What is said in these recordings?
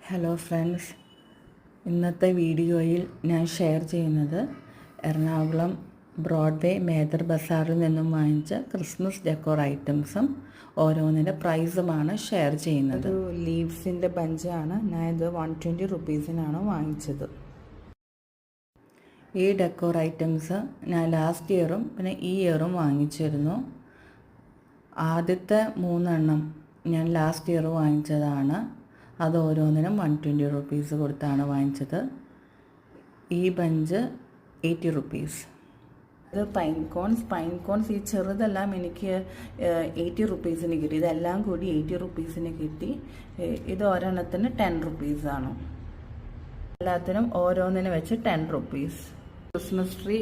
Hello friends, ഇന്നത്തെ വീഡിയോയിൽ ഞാൻ ഷെയർ ചെയ്യുന്നത് എറണാകുളം ബ്രോഡ്വേ മേദർ ബസാറിൽ നിന്നും വാങ്ങിച്ച ക്രിസ്മസ് ഡെക്കോർ ഐറ്റംസും ഓരോന്നിൻ്റെ പ്രൈസുമാണ് ഷെയർ ചെയ്യുന്നത്. ഒരു ലീവ്സിൻ്റെ ബഞ്ചാണ്. ഞാൻ ഇത് 120 റുപ്പീസിനാണ് വാങ്ങിച്ചത്. ഈ ഡെക്കോർ ഐറ്റംസ് ഞാൻ ലാസ്റ്റ് ഇയറും പിന്നെ ഈ ഇയറും വാങ്ങിച്ചിരുന്നു. ആദ്യത്തെ 3 എണ്ണം ഞാൻ ലാസ്റ്റ് ഇയർ വാങ്ങിച്ചതാണ്. അത് ഓരോന്നിനും 120 റുപ്പീസ് കൊടുത്താണ് വാങ്ങിച്ചത്. ഈ ബഞ്ച് 80 റുപ്പീസ്. ഇത് പൈൻ കോൺസ് ഈ ചെറുതെല്ലാം എനിക്ക് 80 റുപ്പീസിന് കിട്ടി. ഇതെല്ലാം കൂടി 80 റുപ്പീസിന് കിട്ടി. ഇത് ഒരെണ്ണത്തിന് 10 റുപ്പീസാണ്. എല്ലാത്തിനും ഓരോന്നിന് വെച്ച് 10 റുപ്പീസ്. ക്രിസ്മസ് ട്രീ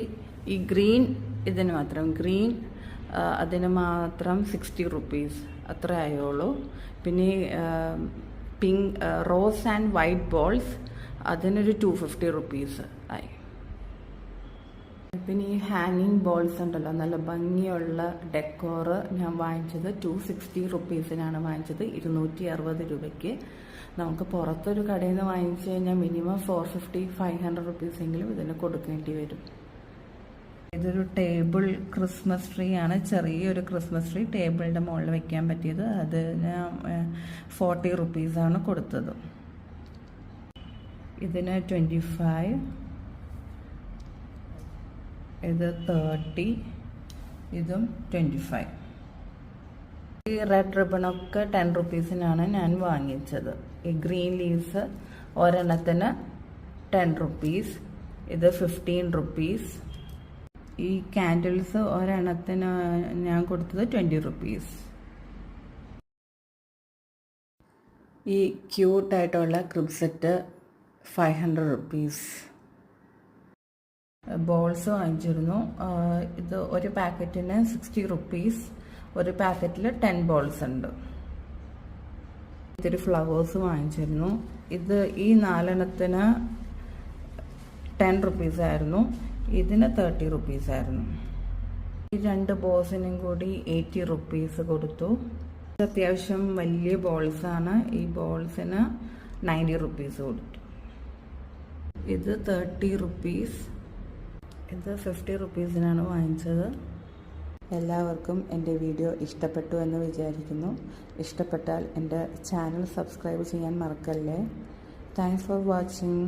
ഈ ഗ്രീൻ ഇതിന് മാത്രം അതിന് മാത്രം 60 റുപ്പീസ് അത്ര ആയുള്ളൂ. പിന്നെ pink rose and white balls അതിനൊരു 250 റുപ്പീസ് ആയി. പിന്നെ ഈ ഹാങ്ങിങ് ബോൾസ് ഉണ്ടല്ലോ, നല്ല ഭംഗിയുള്ള ഡെക്കോറ് ഞാൻ വാങ്ങിച്ചത് 260 റുപ്പീസിനാണ് വാങ്ങിച്ചത്. 260 രൂപയ്ക്ക്. നമുക്ക് പുറത്തൊരു കടയിൽ നിന്ന് വാങ്ങിച്ചു കഴിഞ്ഞാൽ മിനിമം 450-500 റുപ്പീസെങ്കിലും ഇതിന് കൊടുക്കേണ്ടി വരും. ഇതൊരു ടേബിൾ ക്രിസ്മസ് ട്രീ ആണ്. ചെറിയൊരു ക്രിസ്മസ് ട്രീ ടേബിളിൻ്റെ മുകളിൽ വെക്കാൻ പറ്റിയത്. അതിന് 40 റുപ്പീസാണ് കൊടുത്തത്. ഇതിന് 25, ഇത് 30, ഇതും 25. ഈ റെഡ് റിബണൊക്കെ 10 റുപ്പീസിനാണ് ഞാൻ വാങ്ങിച്ചത്. ഈ ഗ്രീൻ ലീവ്സ് ഒരെണ്ണത്തിന് 10 റുപ്പീസ്. ഇത് 15 റുപ്പീസ്. ഈ കാൻഡിൽസ് ഒരെണ്ണത്തിന് ഞാൻ കൊടുത്തത് 20 റുപ്പീസ്. ഈ ക്യൂട്ടായിട്ടുള്ള ക്രിബ്സെറ്റ് 500 റുപ്പീസ്. ബോൾസ് വാങ്ങിച്ചിരുന്നു. ഇത് ഒരു പാക്കറ്റിന് 60 റുപ്പീസ്. ഒരു പാക്കറ്റിൽ 10 ബോൾസ് ഉണ്ട്. ഇത്തിരി ഫ്ലവേഴ്സ് വാങ്ങിച്ചിരുന്നു. ഇത് ഈ 4 എണ്ണത്തിന് 10 റുപ്പീസ് ആയിരുന്നു. ഇതിന് 30 റുപ്പീസ് ആയിരുന്നു. ഈ 2 ബോൾസിനും കൂടി 80 റുപ്പീസ് കൊടുത്തു. അത്യാവശ്യം വലിയ ബോൾസാണ്. ഈ ബോൾസിന് 90 റുപ്പീസ് കൊടുത്തു. ഇത് 30 റുപ്പീസ്. ഇത് 50 റുപ്പീസിനാണ് വാങ്ങിച്ചത്. എല്ലാവർക്കും എൻ്റെ വീഡിയോ ഇഷ്ടപ്പെട്ടു എന്ന് വിചാരിക്കുന്നു. ഇഷ്ടപ്പെട്ടാൽ എൻ്റെ ചാനൽ സബ്സ്ക്രൈബ് ചെയ്യാൻ മറക്കല്ലേ. Thanks for watching.